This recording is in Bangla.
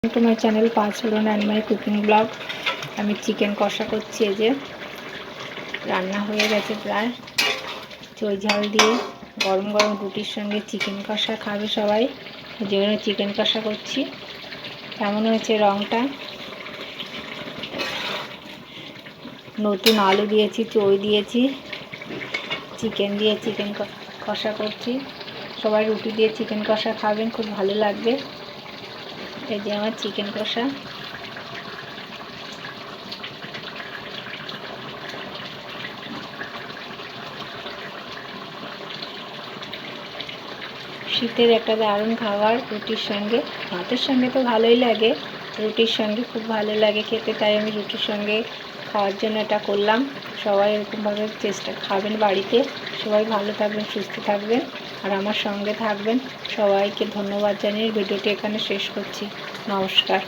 To my channel panch phoron and my cooking blog. আমি চিকেন কষা করছি। এই যে রান্না হয়ে গেছে প্রায়। চই ঝাল দিয়ে গরম গরম রুটির সঙ্গে চিকেন কষা খাবে সবাই, এই জন্য চিকেন কষা করছি। কেমন হয়েছে রঙটা? নতুন আলু দিয়েছি, চই দিয়েছি, চিকেন দিয়ে চিকেন কষা করছি। সবাই রুটি দিয়ে চিকেন কষা খাবেন, খুব ভালো লাগবে। এই যে আমার চিকেন কষা। শীতের একটা দারুণ খাবার রুটির সঙ্গে। ভাতের সঙ্গে তো ভালোই লাগে, রুটির সঙ্গে খুব ভালো লাগে খেতে, তাই আমি রুটির সঙ্গে খাওয়ার জন্য এটা করলাম। সবাই এরকমভাবে খাবেন বাড়িতে। সবাই ভালো থাকবেন, সুস্থ থাকবেন আর আমার সঙ্গে থাকবেন। সবাইকে ধন্যবাদ জানিয়ে ভিডিওটি এখানে শেষ করছি। নমস্কার।